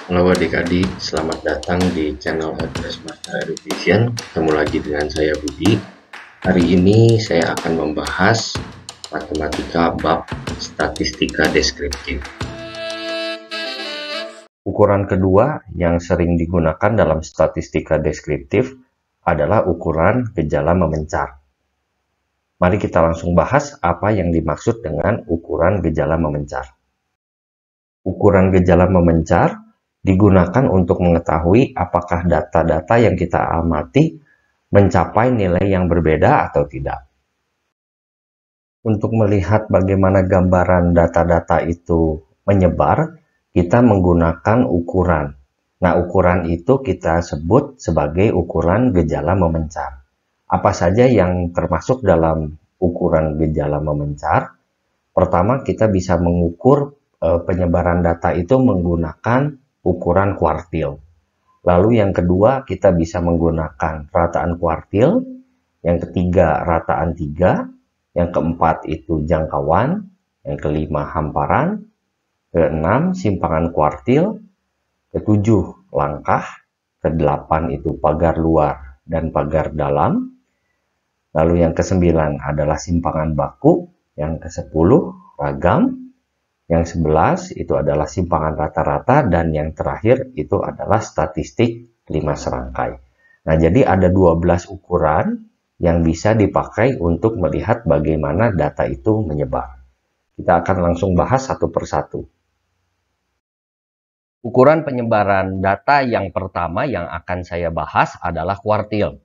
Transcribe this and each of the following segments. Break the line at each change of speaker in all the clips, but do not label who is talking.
Halo adik-adik, selamat datang di channel Address Master Education. Ketemu lagi dengan saya Budi. Hari ini saya akan membahas matematika bab statistika deskriptif. Ukuran kedua yang sering digunakan dalam statistika deskriptif adalah ukuran gejala memencar. Mari kita langsung bahas apa yang dimaksud dengan ukuran gejala memencar. Ukuran gejala memencar digunakan untuk mengetahui apakah data-data yang kita amati mencapai nilai yang berbeda atau tidak. Untuk melihat bagaimana gambaran data-data itu menyebar, kita menggunakan ukuran. Nah, ukuran itu kita sebut sebagai ukuran gejala memencar. Apa saja yang termasuk dalam ukuran gejala memencar? Pertama, kita bisa mengukur penyebaran data itu menggunakan ukuran kuartil. Lalu yang kedua, kita bisa menggunakan rataan kuartil. Yang ketiga, rataan 3. Yang keempat itu jangkauan. Yang kelima, hamparan. Keenam, simpangan kuartil. Ketujuh, langkah. Kedelapan itu pagar luar dan pagar dalam. Lalu yang kesembilan adalah simpangan baku. Yang kesepuluh, ragam. Yang 11 itu adalah simpangan rata-rata, dan yang terakhir itu adalah statistik 5 serangkai. Nah, jadi ada 12 ukuran yang bisa dipakai untuk melihat bagaimana data itu menyebar. Kita akan langsung bahas satu persatu. Ukuran penyebaran data yang pertama yang akan saya bahas adalah kuartil.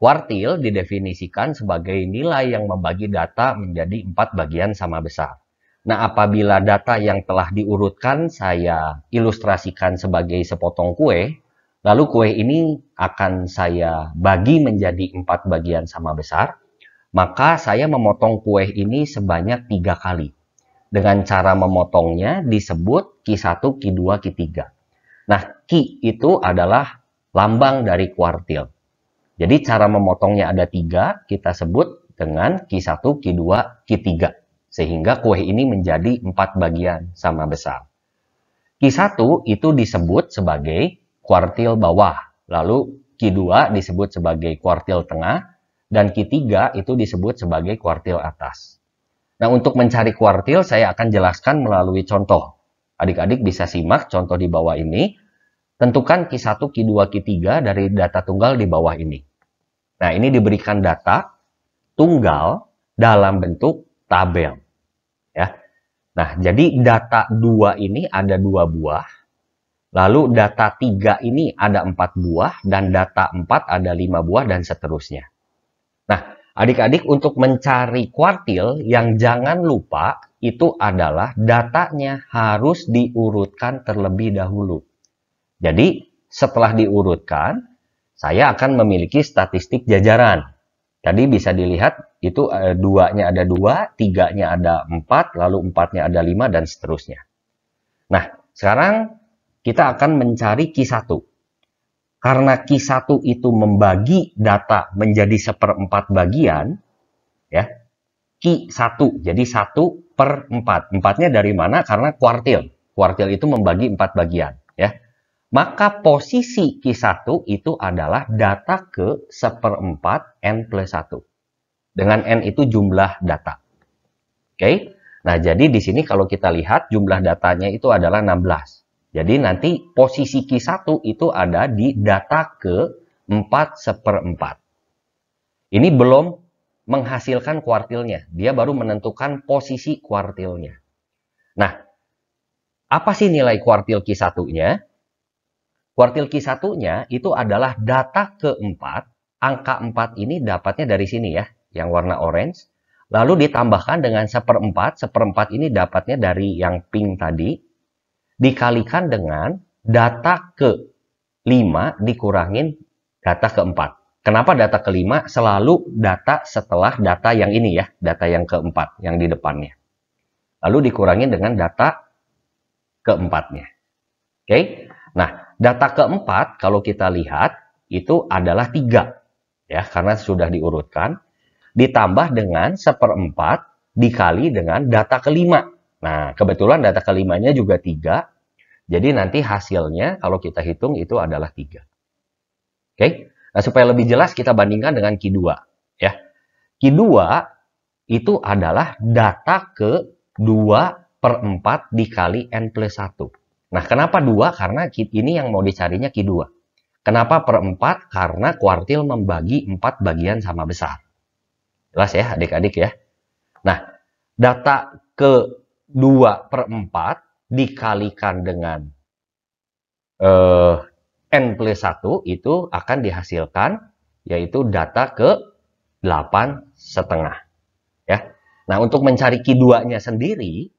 Kuartil didefinisikan sebagai nilai yang membagi data menjadi 4 bagian sama besar. Nah, apabila data yang telah diurutkan saya ilustrasikan sebagai sepotong kue, lalu kue ini akan saya bagi menjadi 4 bagian sama besar, maka saya memotong kue ini sebanyak 3 kali. Dengan cara memotongnya disebut Q1, Q2, Q3. Nah, Q itu adalah lambang dari kuartil. Jadi cara memotongnya ada 3, kita sebut dengan Q1, Q2, Q3. Sehingga kue ini menjadi 4 bagian sama besar. Q1 itu disebut sebagai kuartil bawah, lalu Q2 disebut sebagai kuartil tengah, dan Q3 itu disebut sebagai kuartil atas. Nah, untuk mencari kuartil saya akan jelaskan melalui contoh. Adik-adik bisa simak contoh di bawah ini. Tentukan Q1, Q2, Q3 dari data tunggal di bawah ini. Nah, ini diberikan data tunggal dalam bentuk tabel. Ya. Nah, jadi data 2 ini ada 2 buah. Lalu data 3 ini ada 4 buah. Dan data 4 ada 5 buah dan seterusnya. Nah, adik-adik untuk mencari kuartil yang jangan lupa itu adalah datanya harus diurutkan terlebih dahulu. Jadi, setelah diurutkan, saya akan memiliki statistik jajaran. Tadi bisa dilihat itu 2-nya ada 2, 3-nya ada 4, lalu 4-nya ada 5, dan seterusnya. Nah, sekarang kita akan mencari Q1. Karena Q1 itu membagi data menjadi 1/4 bagian, ya, Q1, jadi 1/4. 4-nya dari mana? Karena kuartil. Kuartil itu membagi 4 bagian, ya. Maka posisi Q1 itu adalah data ke 1/4 N plus 1. Dengan N itu jumlah data. Oke? Nah, jadi di sini kalau kita lihat jumlah datanya itu adalah 16. Jadi nanti posisi Q1 itu ada di data ke 4/4. Ini belum menghasilkan kuartilnya. Dia baru menentukan posisi kuartilnya. Nah, apa sih nilai kuartil Q1-nya? Kuartil Q1-nya itu adalah data keempat. Angka 4 ini dapatnya dari sini ya, yang warna orange. Lalu ditambahkan dengan 1/4. 1/4 ini dapatnya dari yang pink tadi. Dikalikan dengan data ke-5 dikurangin data ke-4. Kenapa data ke-5 selalu data setelah data yang ini ya, data yang ke-4, yang di depannya. Lalu dikurangin dengan data ke-4-nya. Oke? Nah, data keempat, kalau kita lihat, itu adalah 3. Ya, karena sudah diurutkan. Ditambah dengan 1/4 dikali dengan data kelima. Nah, kebetulan data kelimanya juga 3. Jadi nanti hasilnya kalau kita hitung itu adalah 3. Oke? Nah, supaya lebih jelas kita bandingkan dengan Q2. Ya. Q2 itu adalah data ke 2/4 dikali N plus 1. Nah, kenapa 2? Karena ini yang mau dicarinya Q2. Kenapa per 4? Karena kuartil membagi 4 bagian sama besar. Jelas ya adik-adik ya. Nah, data ke 2/4 dikalikan dengan N plus 1 itu akan dihasilkan yaitu data ke 8,5. Ya. Nah, untuk mencari Q2-nya sendiri,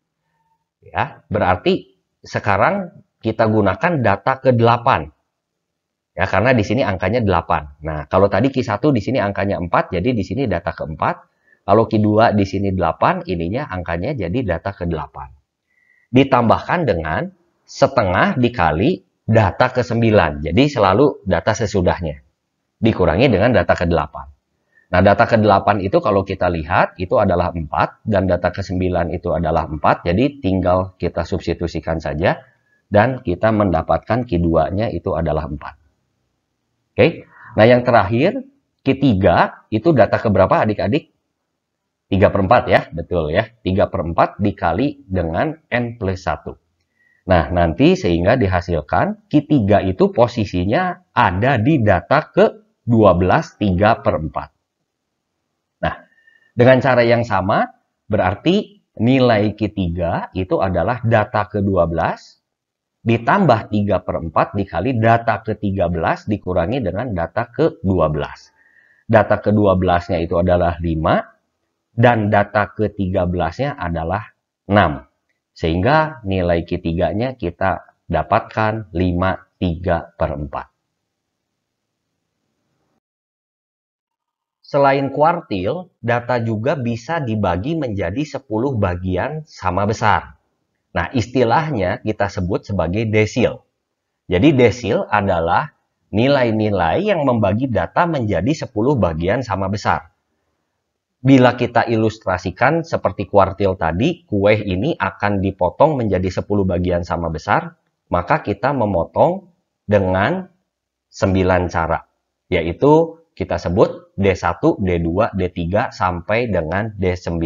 ya, berarti sekarang kita gunakan data ke 8. Ya, karena di sini angkanya 8. Nah, kalau tadi Q1 di sini angkanya 4, jadi di sini data ke 4. Kalau Q2 di sini 8, ininya angkanya jadi data ke 8. Ditambahkan dengan setengah dikali data ke 9. Jadi selalu data sesudahnya. Dikurangi dengan data ke 8. Nah, data ke-8 itu kalau kita lihat, itu adalah 4, dan data ke-9 itu adalah 4, jadi tinggal kita substitusikan saja, dan kita mendapatkan Q2-nya itu adalah 4. Oke, nah yang terakhir, Q3 itu data ke berapa adik-adik? 3/4 ya, betul ya, 3/4 dikali dengan N plus 1. Nah, nanti sehingga dihasilkan Q3 itu posisinya ada di data ke 12 3/4. Nah, dengan cara yang sama, berarti nilai Q3 itu adalah data ke-12 ditambah 3/4 dikali data ke-13 dikurangi dengan data ke-12. Data ke-12-nya itu adalah 5 dan data ke-13-nya adalah 6. Sehingga nilai Q3-nya kita dapatkan 5/3/4. Selain kuartil, data juga bisa dibagi menjadi 10 bagian sama besar. Nah, istilahnya kita sebut sebagai desil. Jadi desil adalah nilai-nilai yang membagi data menjadi 10 bagian sama besar. Bila kita ilustrasikan seperti kuartil tadi, kue ini akan dipotong menjadi 10 bagian sama besar, maka kita memotong dengan 9 cara, yaitu kita sebut D1, D2, D3 sampai dengan D9.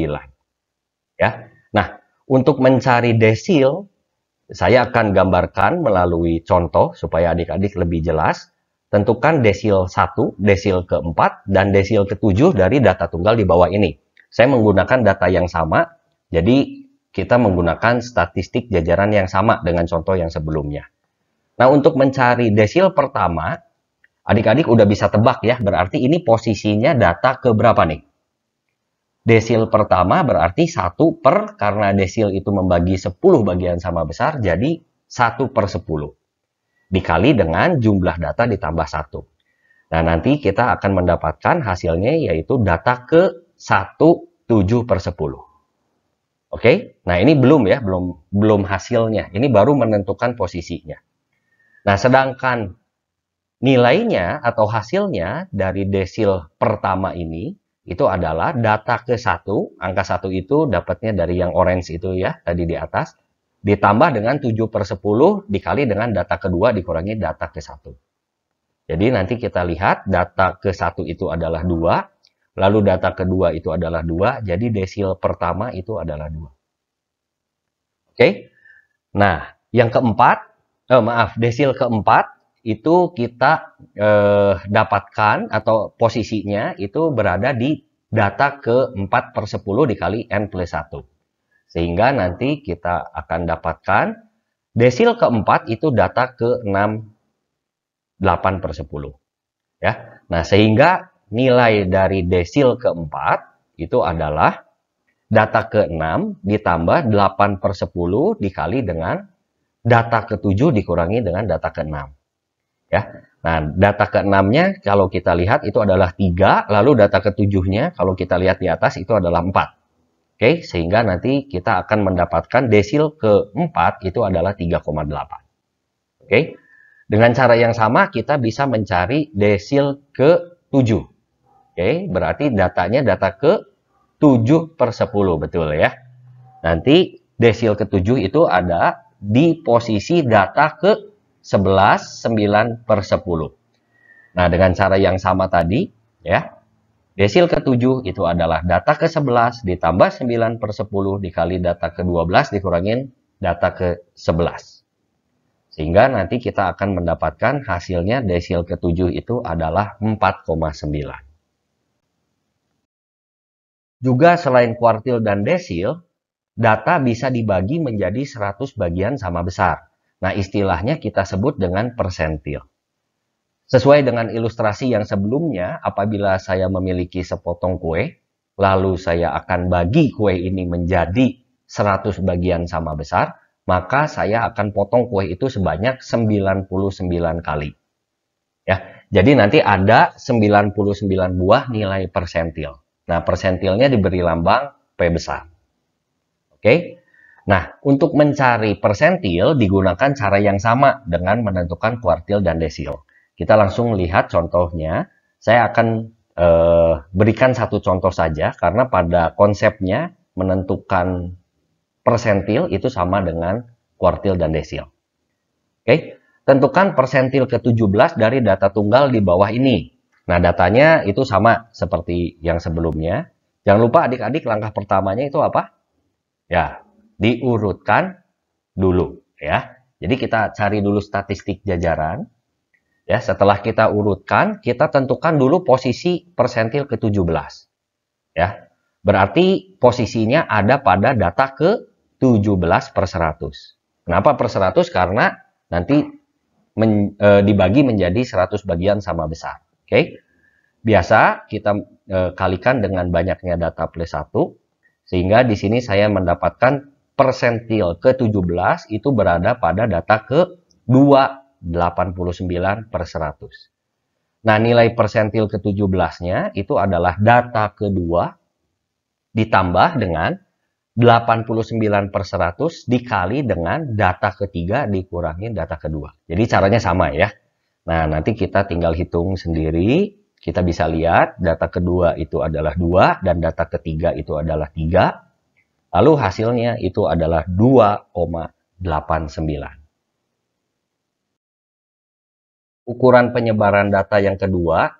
Ya. Nah, untuk mencari desil, saya akan gambarkan melalui contoh supaya adik-adik lebih jelas. Tentukan desil 1, desil ke-4, dan desil ke-7 dari data tunggal di bawah ini. Saya menggunakan data yang sama, jadi kita menggunakan statistik jajaran yang sama dengan contoh yang sebelumnya. Nah, untuk mencari desil pertama, adik-adik udah bisa tebak ya, berarti ini posisinya data ke berapa nih? Desil pertama berarti 1 karena desil itu membagi 10 bagian sama besar, jadi 1/10. Dikali dengan jumlah data ditambah 1. Nah, nanti kita akan mendapatkan hasilnya yaitu data ke 1/7/10. Oke? Nah, ini belum ya, belum hasilnya. Ini baru menentukan posisinya. Nah, sedangkan nilainya atau hasilnya dari desil pertama ini itu adalah data ke 1, angka 1 itu dapatnya dari yang orange itu ya, tadi di atas, ditambah dengan 7/10 dikali dengan data kedua dikurangi data ke 1. Jadi nanti kita lihat data ke 1 itu adalah 2, lalu data kedua itu adalah 2, jadi desil pertama itu adalah 2. Oke? Nah, yang keempat, desil keempat, itu kita dapatkan atau posisinya itu berada di data ke 4/10 dikali N plus 1. Sehingga nanti kita akan dapatkan desil keempat itu data ke 8/10. Ya. Nah, sehingga nilai dari desil keempat itu adalah data ke-6 ditambah 8/10 dikali dengan data ke-7 dikurangi dengan data ke-6. Ya. Nah, data ke-6-nya kalau kita lihat itu adalah 3, lalu data ke-7-nya kalau kita lihat di atas itu adalah 4. Oke, sehingga nanti kita akan mendapatkan desil ke-4 itu adalah 3,8. Oke. Dengan cara yang sama kita bisa mencari desil ke-7. Oke, berarti datanya data ke-7/10, betul ya. Nanti desil ke-7 itu ada di posisi data ke-11, 9 per 10. Nah, dengan cara yang sama tadi, ya, desil ke-7 itu adalah data ke-11 ditambah 9 per 10 dikali data ke-12 dikurangin data ke-11. Sehingga nanti kita akan mendapatkan hasilnya desil ke-7 itu adalah 4,9. Juga selain kuartil dan desil, data bisa dibagi menjadi 100 bagian sama besar. Nah, istilahnya kita sebut dengan persentil. Sesuai dengan ilustrasi yang sebelumnya, apabila saya memiliki sepotong kue, lalu saya akan bagi kue ini menjadi 100 bagian sama besar, maka saya akan potong kue itu sebanyak 99 kali. Ya, jadi nanti ada 99 buah nilai persentil. Nah, persentilnya diberi lambang P besar. Oke. Nah, untuk mencari persentil digunakan cara yang sama dengan menentukan kuartil dan desil. Kita langsung lihat contohnya. Saya akan berikan satu contoh saja karena pada konsepnya menentukan persentil itu sama dengan kuartil dan desil. Oke, tentukan persentil ke-17 dari data tunggal di bawah ini. Nah, datanya itu sama seperti yang sebelumnya. Jangan lupa adik-adik langkah pertamanya itu apa? Ya, diurutkan dulu ya. Jadi kita cari dulu statistik jajaran. Ya, setelah kita urutkan, kita tentukan dulu posisi persentil ke-17. Ya. Berarti posisinya ada pada data ke-17 per 100. Kenapa per 100? Karena nanti dibagi menjadi 100 bagian sama besar. Oke. Biasa kita kalikan dengan banyaknya data plus 1. Sehingga di sini saya mendapatkan persentil ke-17 itu berada pada data ke-289 per 100. Nah, nilai persentil ke-17-nya itu adalah data kedua ditambah dengan 89 per 100 dikali dengan data ketiga dikurangi data kedua. Jadi caranya sama ya. Nah, nanti kita tinggal hitung sendiri. Kita bisa lihat data kedua itu adalah 2 dan data ketiga itu adalah 3. Lalu hasilnya itu adalah 2,89. Ukuran penyebaran data yang kedua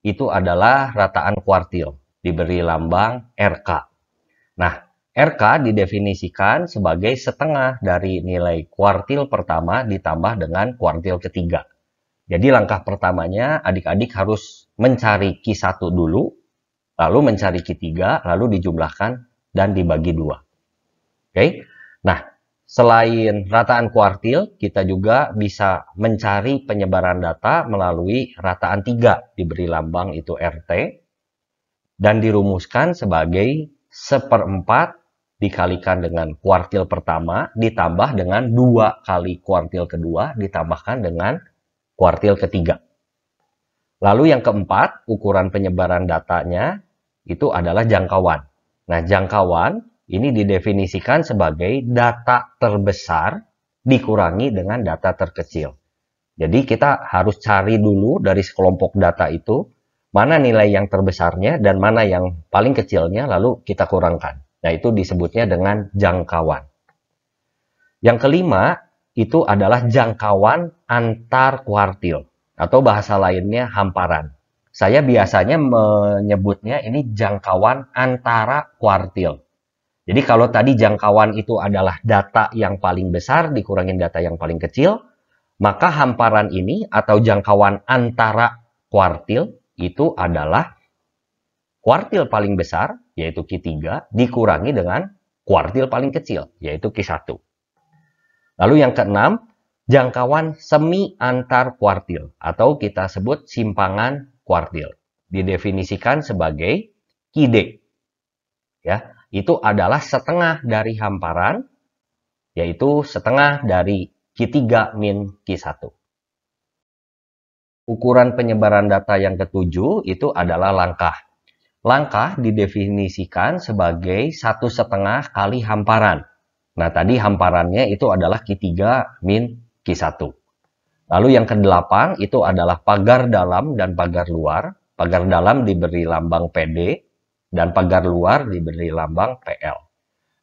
itu adalah rataan kuartil. Diberi lambang RK. Nah, RK didefinisikan sebagai setengah dari nilai kuartil pertama ditambah dengan kuartil ketiga. Jadi langkah pertamanya adik-adik harus mencari Q1 dulu, lalu mencari Q3, lalu dijumlahkan dan dibagi 2. Oke. Nah, selain rataan kuartil, kita juga bisa mencari penyebaran data melalui rataan 3, diberi lambang itu RT, dan dirumuskan sebagai 1/4 dikalikan dengan kuartil pertama, ditambah dengan 2 kali kuartil kedua, ditambahkan dengan kuartil ketiga. Lalu yang keempat, ukuran penyebaran datanya itu adalah jangkauan. Nah, jangkauan ini didefinisikan sebagai data terbesar dikurangi dengan data terkecil. Jadi kita harus cari dulu dari sekelompok data itu, mana nilai yang terbesarnya dan mana yang paling kecilnya, lalu kita kurangkan. Nah, itu disebutnya dengan jangkauan. Yang kelima, itu adalah jangkauan antar kuartil atau bahasa lainnya hamparan. Saya biasanya menyebutnya ini jangkauan antara kuartil. Jadi kalau tadi jangkauan itu adalah data yang paling besar dikurangin data yang paling kecil, maka hamparan ini atau jangkauan antara kuartil itu adalah kuartil paling besar yaitu Q3 dikurangi dengan kuartil paling kecil yaitu Q1. Lalu yang keenam, jangkauan semi antar kuartil atau kita sebut simpangan kuartil. Didefinisikan sebagai QD. Ya, itu adalah setengah dari hamparan, yaitu setengah dari Q3 min Q1. Ukuran penyebaran data yang ketujuh itu adalah langkah. Langkah didefinisikan sebagai 1/2 kali hamparan. Nah, tadi hamparannya itu adalah Q3 min Q1. Lalu yang ke-8 itu adalah pagar dalam dan pagar luar. Pagar dalam diberi lambang PD dan pagar luar diberi lambang PL.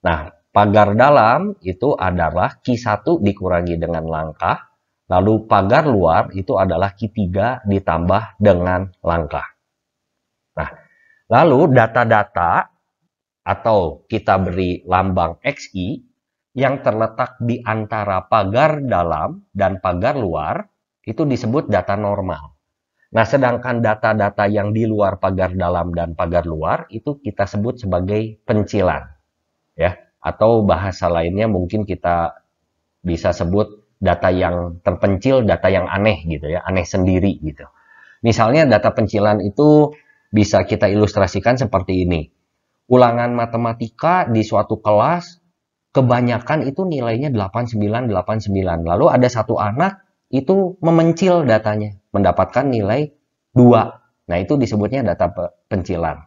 Nah, pagar dalam itu adalah Q1 dikurangi dengan langkah, lalu pagar luar itu adalah Q3 ditambah dengan langkah. Nah, lalu data-data atau kita beri lambang XI yang terletak di antara pagar dalam dan pagar luar itu disebut data normal. Nah, sedangkan data-data yang di luar pagar dalam dan pagar luar itu kita sebut sebagai pencilan. Ya, atau bahasa lainnya mungkin kita bisa sebut data yang terpencil, data yang aneh gitu ya, aneh sendiri gitu. Misalnya data pencilan itu bisa kita ilustrasikan seperti ini. Ulangan matematika di suatu kelas kebanyakan itu nilainya 89, 89. Lalu ada satu anak itu memencil datanya, mendapatkan nilai 2. Nah, itu disebutnya data pencilan.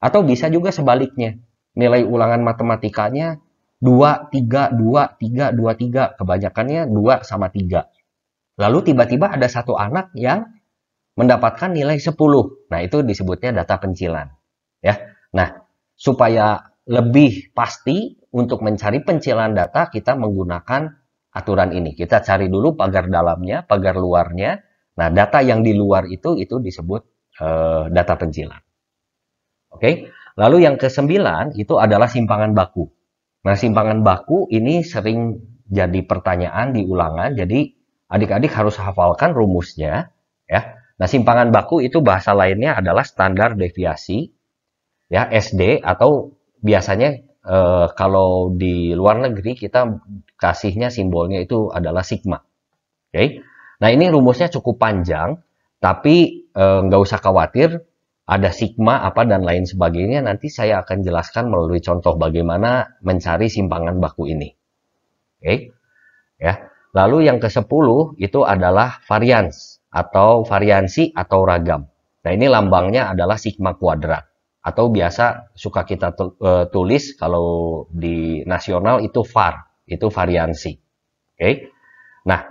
Atau bisa juga sebaliknya. Nilai ulangan matematikanya 2, 3, 2, 3, 2, 3. Kebanyakannya 2 sama 3. Lalu tiba-tiba ada satu anak yang mendapatkan nilai 10. Nah, itu disebutnya data pencilan. Ya. Nah, supaya lebih pasti untuk mencari pencilan data, kita menggunakan aturan ini. Kita cari dulu pagar dalamnya, pagar luarnya. Nah, data yang di luar itu disebut data pencilan. Oke. Lalu yang ke-9 itu adalah simpangan baku. Nah, simpangan baku ini sering jadi pertanyaan di ulangan. Jadi, adik-adik harus hafalkan rumusnya. Ya. Nah, simpangan baku itu bahasa lainnya adalah standar deviasi. Ya, SD, atau biasanya kalau di luar negeri kita kasihnya simbolnya itu adalah sigma. Oke. Nah, ini rumusnya cukup panjang, tapi nggak usah khawatir, ada sigma apa dan lain sebagainya. Nanti saya akan jelaskan melalui contoh bagaimana mencari simpangan baku ini. Oke. Ya. Lalu yang ke-10 itu adalah varians atau variansi atau ragam. Nah, ini lambangnya adalah sigma kuadrat. Atau biasa suka kita tulis kalau di nasional itu VAR, itu variansi. Oke. Nah,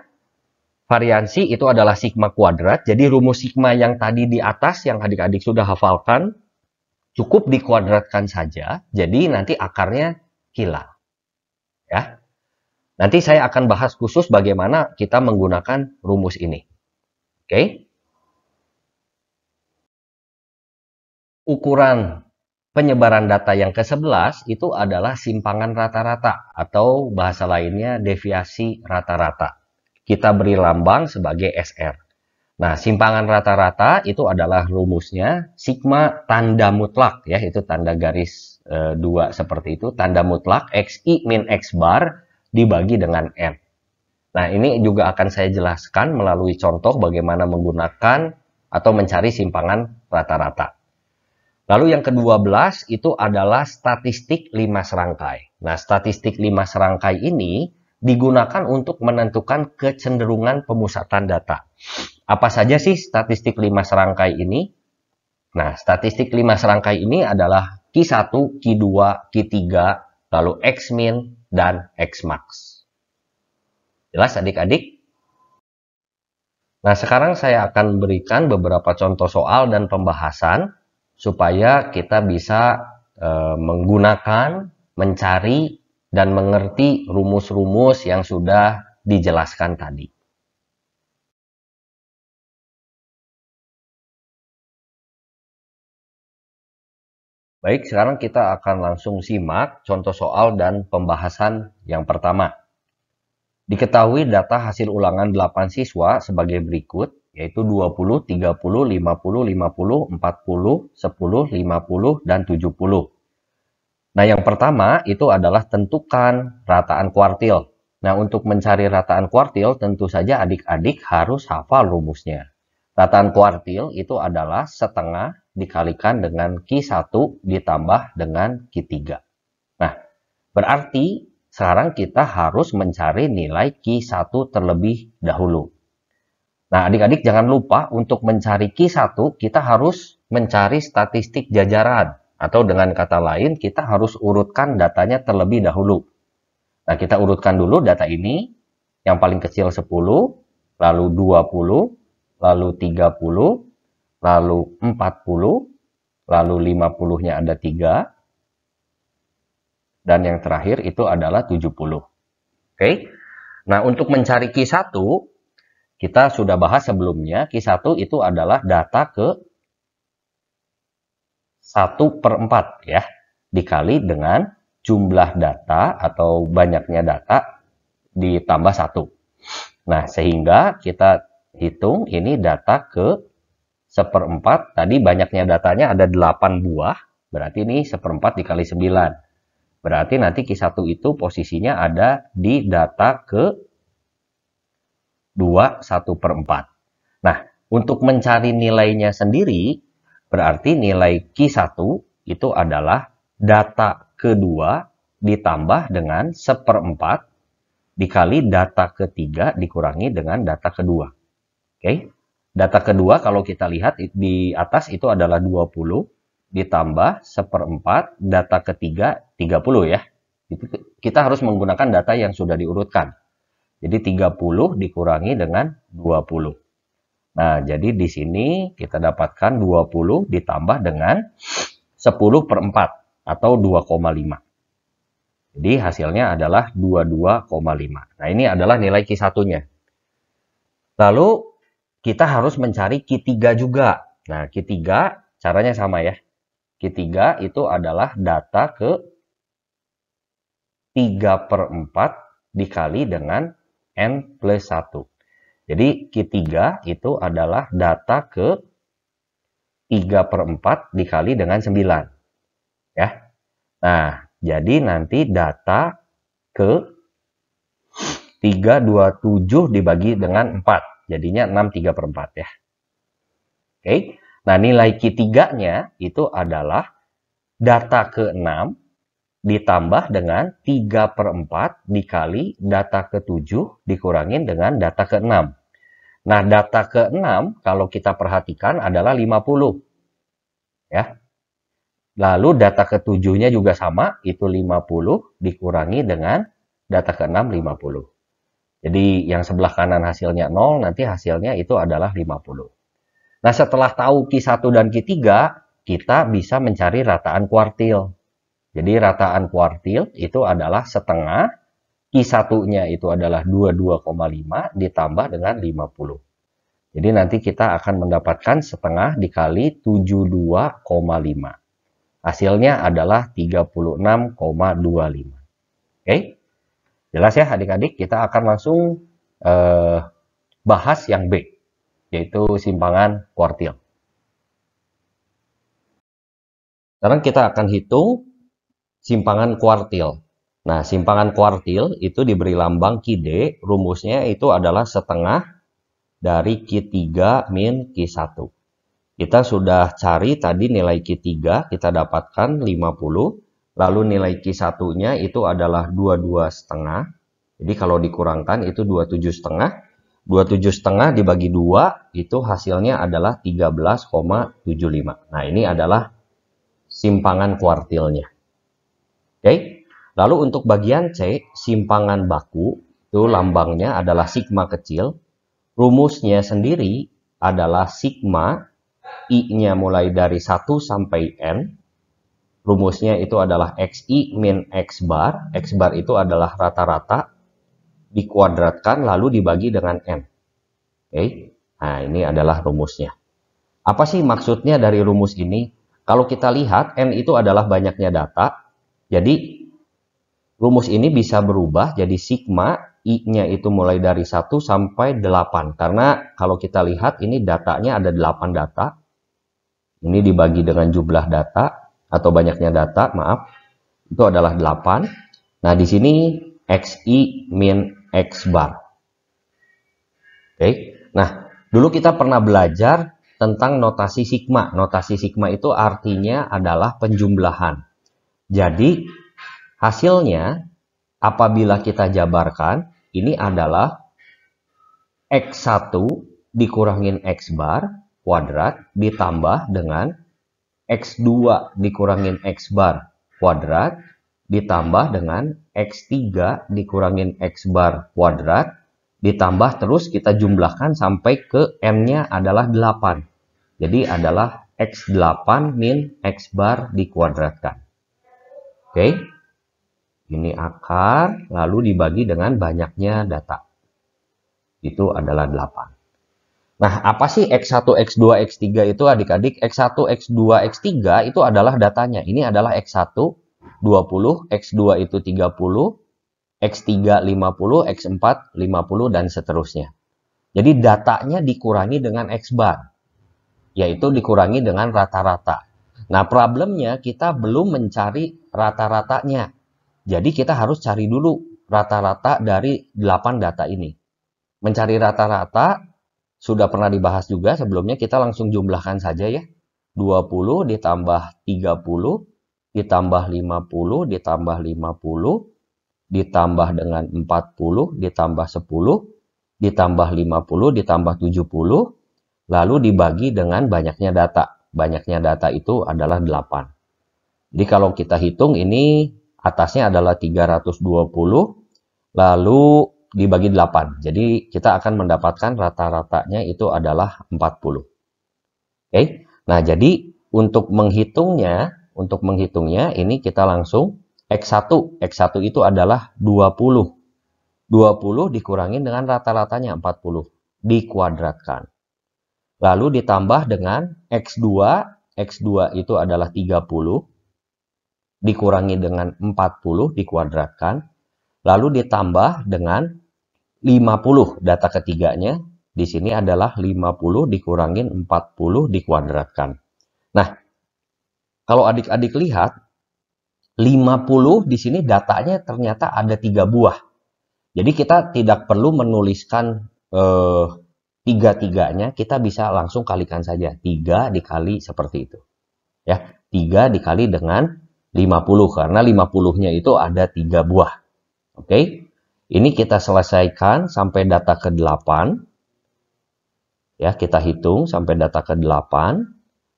variansi itu adalah sigma kuadrat. Jadi rumus sigma yang tadi di atas yang adik-adik sudah hafalkan cukup dikuadratkan saja. Jadi nanti akarnya hilang. Ya. Nanti saya akan bahas khusus bagaimana kita menggunakan rumus ini. Oke. Ukuran penyebaran data yang ke-11 itu adalah simpangan rata-rata atau bahasa lainnya deviasi rata-rata. Kita beri lambang sebagai SR. Nah, simpangan rata-rata itu adalah rumusnya sigma tanda mutlak ya, itu tanda garis 2 seperti itu, tanda mutlak XI min X bar dibagi dengan N. Nah, ini juga akan saya jelaskan melalui contoh bagaimana menggunakan atau mencari simpangan rata-rata. Lalu yang ke-12 itu adalah statistik 5 serangkai. Nah, statistik 5 serangkai ini digunakan untuk menentukan kecenderungan pemusatan data. Apa saja sih statistik 5 serangkai ini? Nah, statistik 5 serangkai ini adalah Q1, Q2, Q3, lalu X-min, dan X-max. Jelas adik-adik? Nah, sekarang saya akan berikan beberapa contoh soal dan pembahasan supaya kita bisa menggunakan, mencari, dan mengerti rumus-rumus yang sudah dijelaskan tadi. Baik, sekarang kita akan langsung simak contoh soal dan pembahasan yang pertama. Diketahui data hasil ulangan 8 siswa sebagai berikut, yaitu 20, 30, 50, 50, 40, 10, 50, dan 70. Nah, yang pertama itu adalah tentukan rataan kuartil. Nah, untuk mencari rataan kuartil, tentu saja adik-adik harus hafal rumusnya. Rataan kuartil itu adalah setengah dikalikan dengan Q1 ditambah dengan Q3. Nah, berarti sekarang kita harus mencari nilai Q1 terlebih dahulu. Nah, adik-adik jangan lupa untuk mencari Q1, kita harus mencari statistik jajaran. Atau dengan kata lain, kita harus urutkan datanya terlebih dahulu. Nah, kita urutkan dulu data ini. Yang paling kecil 10, lalu 20, lalu 30, lalu 40, lalu 50-nya ada 3, dan yang terakhir itu adalah 70. Oke. Nah, untuk mencari Q1, kita sudah bahas sebelumnya, Q1 itu adalah data ke 1/4 ya, dikali dengan jumlah data atau banyaknya data ditambah 1. Nah, sehingga kita hitung ini data ke 1/4, tadi banyaknya datanya ada 8 buah, berarti ini 1/4 dikali 9. Berarti nanti Q1 itu posisinya ada di data ke 1/4. Nah, untuk mencari nilainya sendiri, berarti nilai Q1 itu adalah data kedua ditambah dengan 1/4 dikali data ketiga dikurangi dengan data kedua. Oke. Data kedua kalau kita lihat di atas itu adalah 20 ditambah 1/4, data ketiga 30 ya. Kita harus menggunakan data yang sudah diurutkan. Jadi 30 dikurangi dengan 20. Nah, jadi di sini kita dapatkan 20 ditambah dengan 10/4 atau 2,5. Jadi hasilnya adalah 22,5. Nah, ini adalah nilai Q1-nya. Lalu kita harus mencari Q3 juga. Nah, Q3 caranya sama ya. Q3 itu adalah data ke 3/4 dikali dengan N plus 1. Jadi Q3 itu adalah data ke 3/4 dikali dengan 9. Ya. Nah, jadi nanti data ke 327 dibagi dengan 4. Jadinya 6 3/4 ya. Oke. Nah, nilai Q3-nya itu adalah data ke-6 ditambah dengan 3/4 dikali data ke-7 dikurangin dengan data ke-6. Nah, data ke-6 kalau kita perhatikan adalah 50. Ya. Lalu data ke-7-nya juga sama, itu 50 dikurangi dengan data ke-6 50. Jadi yang sebelah kanan hasilnya 0, nanti hasilnya itu adalah 50. Nah, setelah tahu Q1 dan Q3, kita bisa mencari rataan kuartil. Jadi rataan kuartil itu adalah setengah, Q1-nya itu adalah 22,5 ditambah dengan 50. Jadi nanti kita akan mendapatkan setengah dikali 72,5. Hasilnya adalah 36,25. Oke? Jelas ya adik-adik? Kita akan langsung bahas yang B, yaitu simpangan kuartil. Sekarang kita akan hitung simpangan kuartil. Nah, simpangan kuartil itu diberi lambang Q-D, rumusnya itu adalah setengah dari Q3 min Q1. Kita sudah cari tadi nilai Q3, kita dapatkan 50, lalu nilai Q1-nya itu adalah 22,5. Jadi kalau dikurangkan itu 27,5. 27,5 dibagi 2 itu hasilnya adalah 13,75. Nah, ini adalah simpangan kuartilnya. Oke. Lalu untuk bagian C, simpangan baku, itu lambangnya adalah sigma kecil. Rumusnya sendiri adalah sigma, I-nya mulai dari 1 sampai N. Rumusnya itu adalah XI min X bar. X bar itu adalah rata-rata dikuadratkan lalu dibagi dengan N. Oke. Nah, ini adalah rumusnya. Apa sih maksudnya dari rumus ini? Kalau kita lihat, N itu adalah banyaknya data. Jadi, rumus ini bisa berubah jadi sigma, I-nya itu mulai dari 1 sampai 8. Karena kalau kita lihat, ini datanya ada 8 data. Ini dibagi dengan jumlah data, atau banyaknya data, maaf. Itu adalah 8. Nah, di sini XI min X bar. Oke. Nah, dulu kita pernah belajar tentang notasi sigma. Notasi sigma itu artinya adalah penjumlahan. Jadi, hasilnya apabila kita jabarkan, ini adalah X1 dikurangin X bar kuadrat ditambah dengan X2 dikurangin X bar kuadrat ditambah dengan X3 dikurangin X bar kuadrat, ditambah terus kita jumlahkan sampai ke N-nya adalah 8. Jadi adalah X8 min X bar dikuadratkan. Oke. Ini akar, lalu dibagi dengan banyaknya data. Itu adalah 8. Nah, apa sih X1, X2, X3 itu adik-adik? X1, X2, X3 itu adalah datanya. Ini adalah X1 20, X2 itu 30, X3 50, X4 50, dan seterusnya. Jadi datanya dikurangi dengan X bar, yaitu dikurangi dengan rata-rata. Nah, problemnya kita belum mencari rata-ratanya. Jadi kita harus cari dulu rata-rata dari 8 data ini. Mencari rata-rata sudah pernah dibahas juga sebelumnya, kita langsung jumlahkan saja ya. 20 ditambah 30 ditambah 50 ditambah 50 ditambah dengan 40 ditambah 10 ditambah 50 ditambah 70, lalu dibagi dengan banyaknya data. Banyaknya data itu adalah 8. Jadi kalau kita hitung ini atasnya adalah 320, lalu dibagi 8. Jadi kita akan mendapatkan rata-ratanya itu adalah 40. Oke. Nah, jadi untuk menghitungnya ini kita langsung X1. X1 itu adalah 20. 20 dikurangin dengan rata-ratanya 40, dikuadratkan. Lalu ditambah dengan X2. X2 itu adalah 30, dikurangi dengan 40, dikuadratkan. Lalu ditambah dengan 50, data ketiganya. Di sini adalah 50 dikurangin 40 dikuadratkan. Nah, kalau adik-adik lihat, 50 di sini datanya ternyata ada 3 buah. Jadi kita tidak perlu menuliskan tiga-tiganya, kita bisa langsung kalikan saja. 3 dikali seperti itu. Ya, 3 dikali dengan 50, karena 50-nya itu ada 3 buah. Oke. Ini kita selesaikan sampai data ke-8. Ya, kita hitung sampai data ke-8.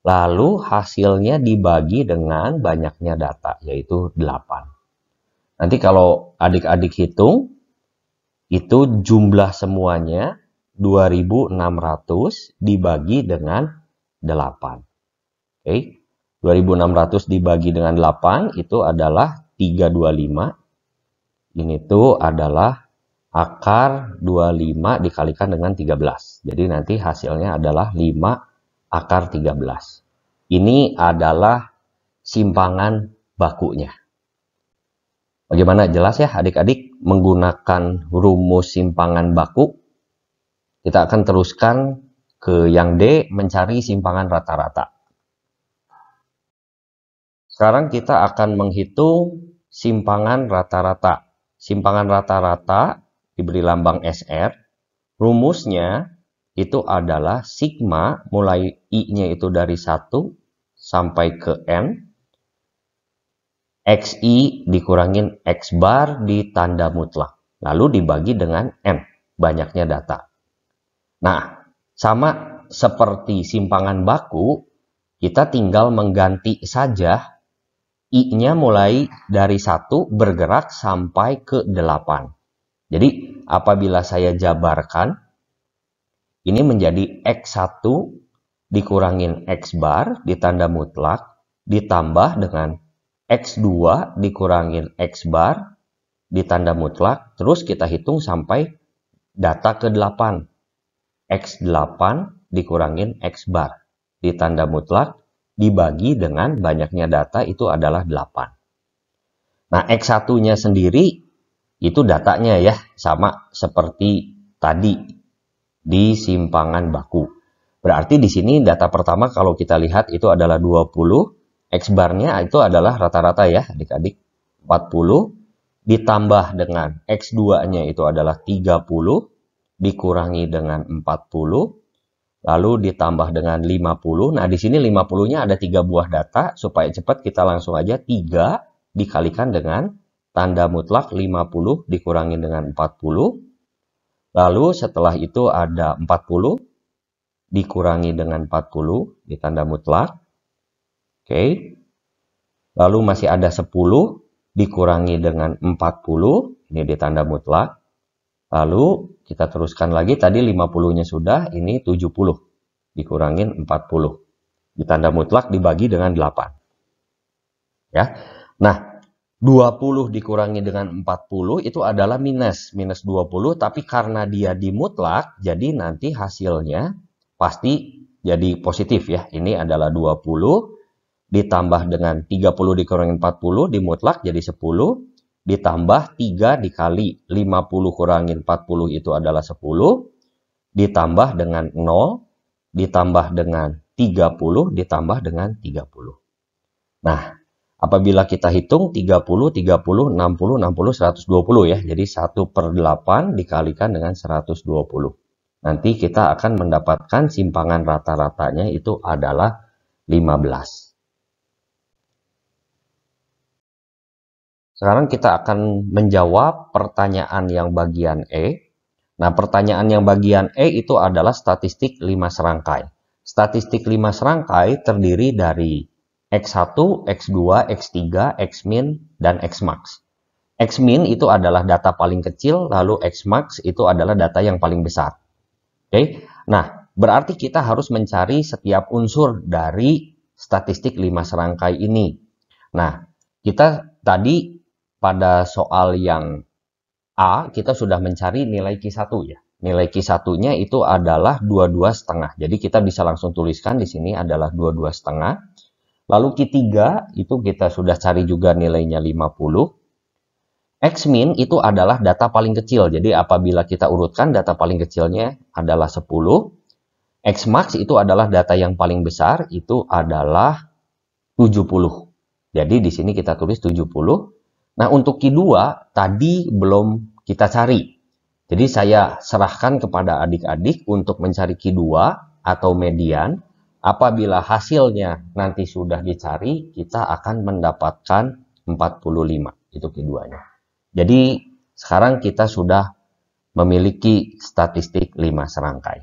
Lalu hasilnya dibagi dengan banyaknya data, yaitu 8. Nanti kalau adik-adik hitung, itu jumlah semuanya 2600 dibagi dengan 8. Oke. 2600 dibagi dengan 8 itu adalah 325. Ini tuh adalah akar 25 dikalikan dengan 13. Jadi nanti hasilnya adalah 5 akar 13. Ini adalah simpangan bakunya. Bagaimana, jelas ya adik-adik menggunakan rumus simpangan baku? Kita akan teruskan ke yang D, mencari simpangan rata-rata. Sekarang kita akan menghitung simpangan rata-rata. Simpangan rata-rata diberi lambang SR. Rumusnya itu adalah sigma, mulai I-nya itu dari 1 sampai ke N. XI dikurangin X bar di tanda mutlak. Lalu dibagi dengan N, banyaknya data. Nah, sama seperti simpangan baku, kita tinggal mengganti saja I-nya mulai dari 1 bergerak sampai ke 8. Jadi, apabila saya jabarkan, ini menjadi X1 dikurangin X bar di tanda mutlak, ditambah dengan X2 dikurangin X bar di tanda mutlak, terus kita hitung sampai data ke-8. X8 dikurangin X bar di tanda mutlak, dibagi dengan banyaknya data itu adalah 8. Nah, X1-nya sendiri itu datanya ya, sama seperti tadi di simpangan baku. Berarti di sini data pertama kalau kita lihat itu adalah 20, X bar-nya itu adalah rata-rata ya adik-adik, 40, ditambah dengan X2-nya itu adalah 30, dikurangi dengan 40, lalu ditambah dengan 50. Nah, di sini 50-nya ada 3 buah data. Supaya cepat kita langsung aja 3 dikalikan dengan tanda mutlak 50 dikurangi dengan 40. Lalu setelah itu ada 40 dikurangi dengan 40 di tanda mutlak. Oke. Lalu masih ada 10 dikurangi dengan 40. Ini di tanda mutlak. Lalu kita teruskan lagi, tadi 50-nya sudah, ini 70 dikurangin 40. Di tanda mutlak dibagi dengan 8. Ya. Nah, 20 dikurangi dengan 40 itu adalah minus 20, tapi karena dia dimutlak, jadi nanti hasilnya pasti jadi positif ya. Ini adalah 20 ditambah dengan 30 dikurangi 40 dimutlak jadi 10, ditambah 3 dikali 50 kurangi 40 itu adalah 10, ditambah dengan 0, ditambah dengan 30, ditambah dengan 30. Nah, apabila kita hitung 30, 30, 60, 60, 120 ya. Jadi 1/8 dikalikan dengan 120. Nanti kita akan mendapatkan simpangan rata-ratanya itu adalah 15. Sekarang kita akan menjawab pertanyaan yang bagian E. Nah, pertanyaan yang bagian E itu adalah statistik 5 serangkai. Statistik 5 serangkai terdiri dari X1, X2, X3, Xmin, dan Xmax. Xmin itu adalah data paling kecil, lalu Xmax itu adalah data yang paling besar. Oke, nah berarti kita harus mencari setiap unsur dari statistik 5 serangkai ini. Nah, kita tadi pada soal yang A, kita sudah mencari nilai Q1 ya. Nilai Q1-nya itu adalah 22,5. Jadi kita bisa langsung tuliskan di sini adalah 22,5. Lalu Q3 itu kita sudah cari juga nilainya 50. Xmin itu adalah data paling kecil. Jadi apabila kita urutkan data paling kecilnya adalah 10. Xmax itu adalah data yang paling besar, itu adalah 70. Jadi di sini kita tulis 70. Nah, untuk Q2 tadi belum kita cari. Jadi saya serahkan kepada adik-adik untuk mencari Q2 atau median. Apabila hasilnya nanti sudah dicari, kita akan mendapatkan 45. Itu Q2-nya. Jadi sekarang kita sudah memiliki statistik 5 serangkai.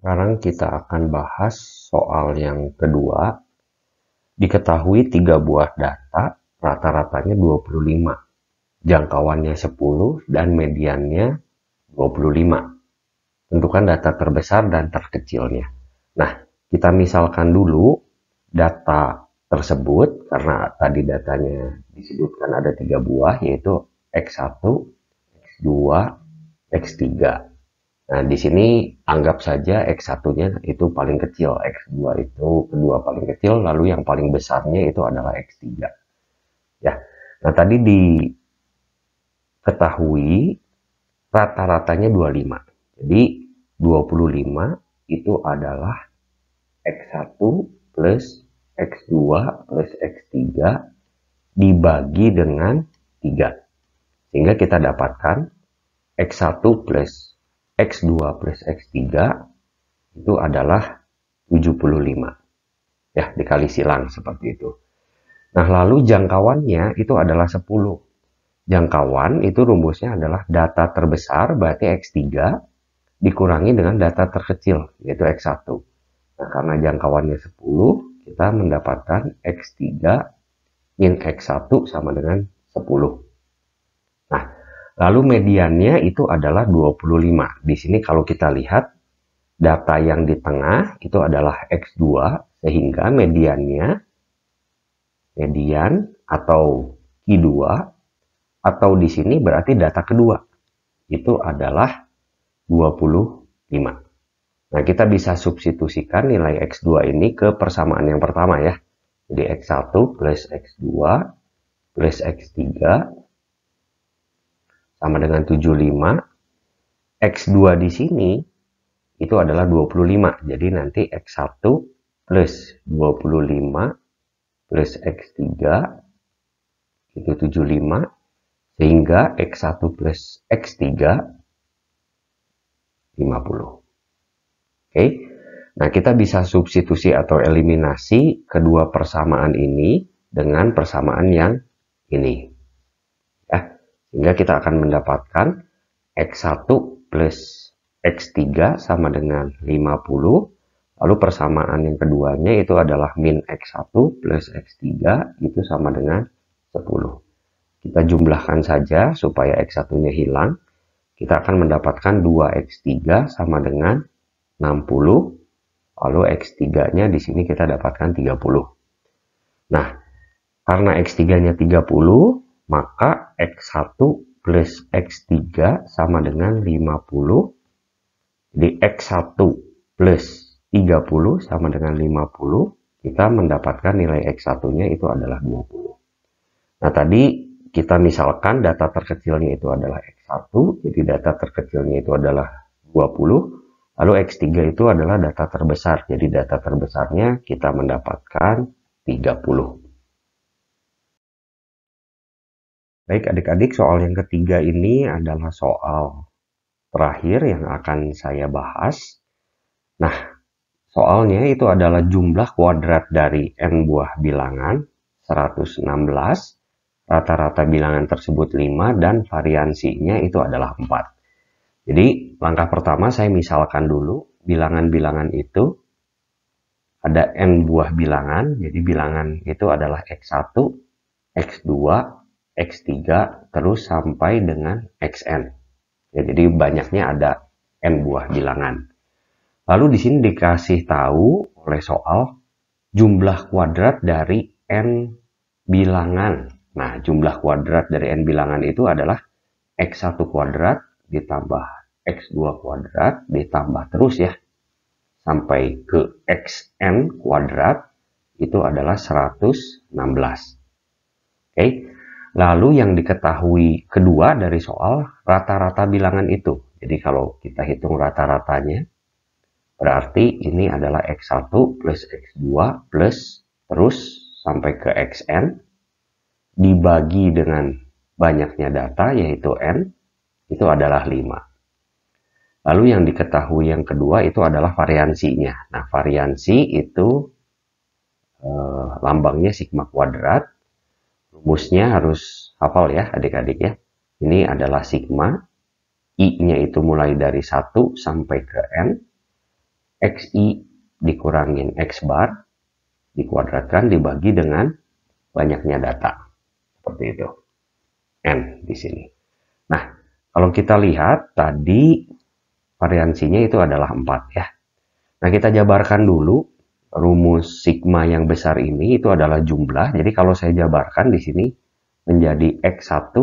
Sekarang kita akan bahas soal yang kedua. Diketahui 3 buah data, rata-ratanya 25. Jangkauannya 10 dan mediannya 25. Tentukan data terbesar dan terkecilnya. Nah, kita misalkan dulu data tersebut, karena tadi datanya disebutkan ada 3 buah, yaitu X1, X2, X3. Nah, di sini anggap saja X1-nya itu paling kecil, X2 itu kedua paling kecil, lalu yang paling besarnya itu adalah X3. Ya. Nah, tadi diketahui rata-ratanya 25. Jadi 25 itu adalah X1 plus X2 plus X3 dibagi dengan 3. Sehingga kita dapatkan X1 plus X2 plus X3 itu adalah 75. Ya, dikali silang seperti itu. Nah, lalu jangkauannya itu adalah 10. Jangkauan itu rumusnya adalah data terbesar, berarti X3, dikurangi dengan data terkecil, yaitu X1. Nah, karena jangkauannya 10, kita mendapatkan X3 min X1 sama dengan 10. Nah, lalu mediannya itu adalah 25. Di sini kalau kita lihat, data yang di tengah itu adalah X2, sehingga median atau Q2, atau di sini berarti data kedua, itu adalah 25. Nah, kita bisa substitusikan nilai X2 ini ke persamaan yang pertama ya. Jadi X1 plus X2 plus X3 sama dengan 75. X2 di sini itu adalah 25. Jadi nanti X1 plus 25 plus X3 itu 75. Sehingga X1 plus X3 50. Oke. Nah, kita bisa substitusi atau eliminasi kedua persamaan ini dengan persamaan yang ini. Ya. Sehingga kita akan mendapatkan X1 plus X3 sama dengan 50. Lalu persamaan yang keduanya itu adalah min X1 plus X3 itu sama dengan 10. Kita jumlahkan saja supaya X1-nya hilang. Kita akan mendapatkan 2X3 sama dengan 60. Lalu X3-nya di sini kita dapatkan 30. Nah, karena X3-nya 30, maka X1 plus X3 sama dengan 50. Jadi X1 plus 30 sama dengan 50. Kita mendapatkan nilai X1-nya itu adalah 20. Nah, tadi kita misalkan data terkecilnya itu adalah X1, jadi data terkecilnya itu adalah 20. Lalu X3 itu adalah data terbesar, jadi data terbesarnya kita mendapatkan 30. Baik adik-adik, soal yang ketiga ini adalah soal terakhir yang akan saya bahas. Nah, soalnya itu adalah jumlah kuadrat dari n buah bilangan 116, rata-rata bilangan tersebut 5, dan variansinya itu adalah 4. Jadi, langkah pertama saya misalkan dulu bilangan-bilangan itu ada n buah bilangan, jadi bilangan itu adalah X1, X2, X3, terus sampai dengan Xn. Ya, jadi banyaknya ada n buah bilangan. Lalu di sini dikasih tahu oleh soal jumlah kuadrat dari n bilangan. Nah, jumlah kuadrat dari n bilangan itu adalah X1 kuadrat ditambah X2 kuadrat ditambah terus ya, sampai ke Xn kuadrat itu adalah 116. Oke. Lalu yang diketahui kedua dari soal rata-rata bilangan itu. Jadi kalau kita hitung rata-ratanya, berarti ini adalah X1 plus X2 plus terus sampai ke Xn dibagi dengan banyaknya data yaitu N, itu adalah 5. Lalu yang diketahui yang kedua itu adalah variansinya. Nah, variansi itu lambangnya sigma kuadrat. Rumusnya harus hafal ya adik-adik ya. Ini adalah sigma, I-nya itu mulai dari 1 sampai ke N, XI dikurangin X bar, dikuadratkan dibagi dengan banyaknya data. Seperti itu. N di sini. Nah, kalau kita lihat tadi variansinya itu adalah 4 ya. Nah, kita jabarkan dulu. Rumus sigma yang besar ini itu adalah jumlah. Jadi kalau saya jabarkan di sini menjadi X1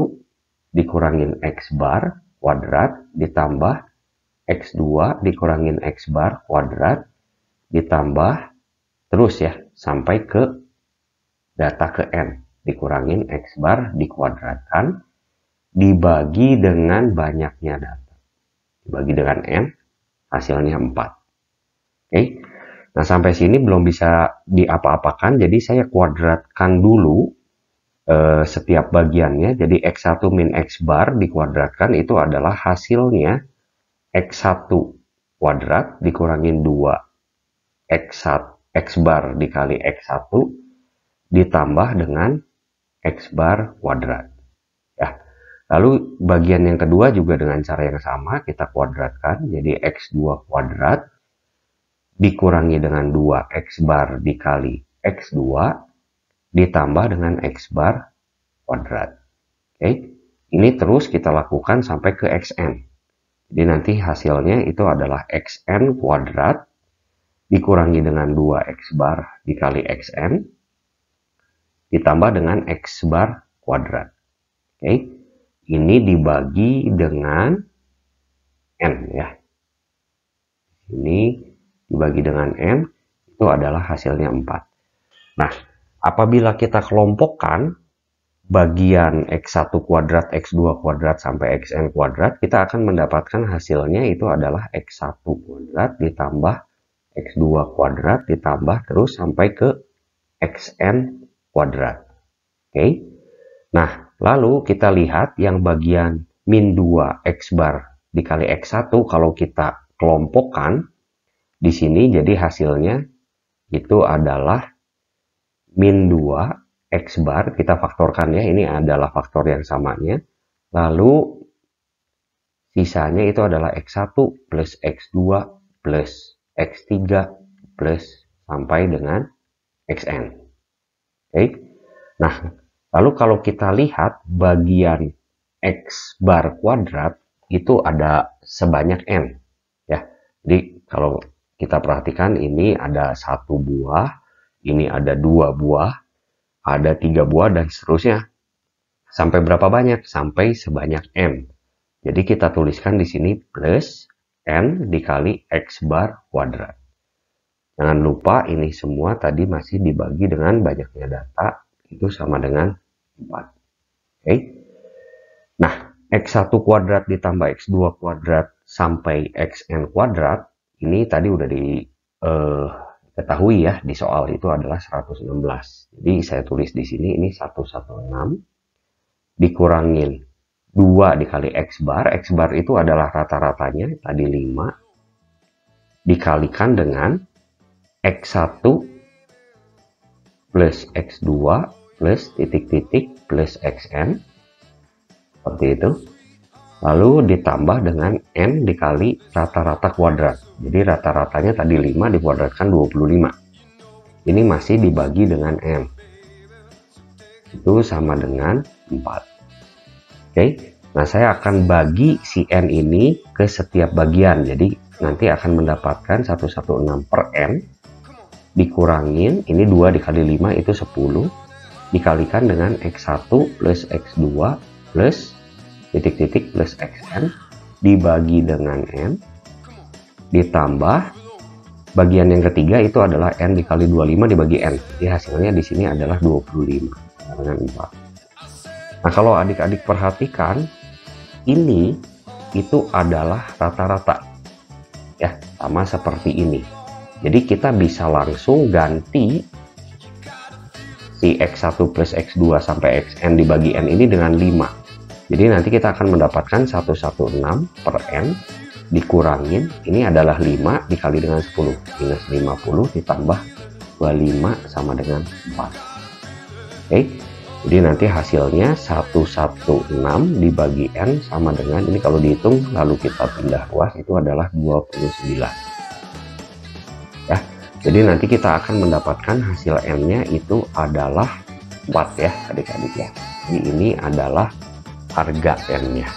dikurangin X bar kuadrat ditambah X2 dikurangin X bar kuadrat ditambah terus ya sampai ke data ke N dikurangin X bar dikuadratkan dibagi dengan banyaknya data. Dibagi dengan N hasilnya 4. Oke. Nah, sampai sini belum bisa diapa-apakan, jadi saya kuadratkan dulu setiap bagiannya. Jadi X1 min X bar dikuadratkan itu adalah hasilnya X1 kuadrat dikurangin 2 X bar dikali X1 ditambah dengan X bar kuadrat. Ya. Lalu bagian yang kedua juga dengan cara yang sama, kita kuadratkan, jadi X2 kuadrat dikurangi dengan 2 X bar dikali X2 ditambah dengan X bar kuadrat. Oke, ini terus kita lakukan sampai ke Xn. Jadi nanti hasilnya itu adalah Xn kuadrat dikurangi dengan 2 X bar dikali Xn ditambah dengan X bar kuadrat. Oke, ini dibagi dengan N ya. Ini dibagi dengan N, itu adalah hasilnya 4. Nah, apabila kita kelompokkan bagian X1 kuadrat, X2 kuadrat, sampai Xn kuadrat, kita akan mendapatkan hasilnya itu adalah X1 kuadrat ditambah X2 kuadrat ditambah terus sampai ke Xn kuadrat. Oke. Nah, lalu kita lihat yang bagian min 2 X bar dikali X1 kalau kita kelompokkan di sini jadi hasilnya itu adalah min 2 X bar, kita faktorkan ya, ini adalah faktor yang samanya. Lalu sisanya itu adalah X1 plus X2 plus X3 plus sampai dengan Xn. Oke. Nah, lalu kalau kita lihat bagian X bar kuadrat itu ada sebanyak N ya. Jadi kalau kita perhatikan ini ada 1 buah, ini ada 2 buah.
ada 3 buah, dan seterusnya. Sampai berapa banyak? Sampai sebanyak n. Jadi kita tuliskan di sini plus n dikali x bar kuadrat. Jangan lupa ini semua tadi masih dibagi dengan banyaknya data, itu sama dengan 4. Oke. Nah, x1 kuadrat ditambah x2 kuadrat sampai xn kuadrat, ini tadi udah diketahui ya, di soal itu adalah 116. Jadi saya tulis di sini ini 116 dikurangin 2 dikali x bar itu adalah rata-ratanya tadi 5 dikalikan dengan x1 plus x2 plus titik-titik plus xn, seperti itu. Lalu ditambah dengan n dikali rata-rata kuadrat. Jadi rata-ratanya tadi 5 dikuadratkan 25. Ini masih dibagi dengan n. Itu sama dengan 4. Oke. Nah, saya akan bagi si n ini ke setiap bagian. Jadi nanti akan mendapatkan 116 per n dikurangin, ini 2 dikali 5 itu 10, dikalikan dengan x1 plus x2 plus titik-titik plus xn dibagi dengan n, ditambah bagian yang ketiga itu adalah n dikali 25 dibagi n. Jadi hasilnya di sini adalah 25 dengan 4. Nah, kalau adik-adik perhatikan, ini itu adalah rata-rata ya, sama seperti ini. Jadi kita bisa langsung ganti si x1 plus x2 sampai xn dibagi n ini dengan 5. Jadi nanti kita akan mendapatkan 116 per n dikurangin, ini adalah 5 dikali dengan 10, minus 50 ditambah 25 sama dengan 4. Oke, jadi nanti hasilnya 116 dibagi n sama dengan, ini kalau dihitung lalu kita pindah ruas itu adalah 29. Ya, jadi nanti kita akan mendapatkan hasil n-nya itu adalah 4 ya adik-adik ya. Jadi ini adalah harga n-nya.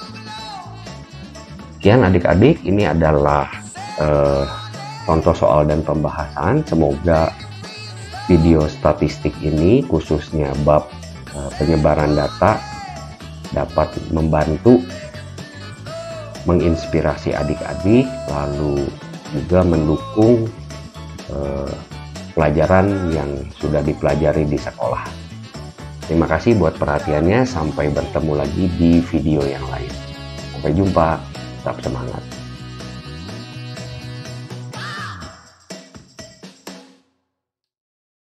Sekian adik-adik, ini adalah contoh soal dan pembahasan. Semoga video statistik ini khususnya bab penyebaran data dapat membantu menginspirasi adik-adik, lalu juga mendukung pelajaran yang sudah dipelajari di sekolah. Terima kasih buat perhatiannya, sampai bertemu lagi di video yang lain. Sampai jumpa, tetap semangat.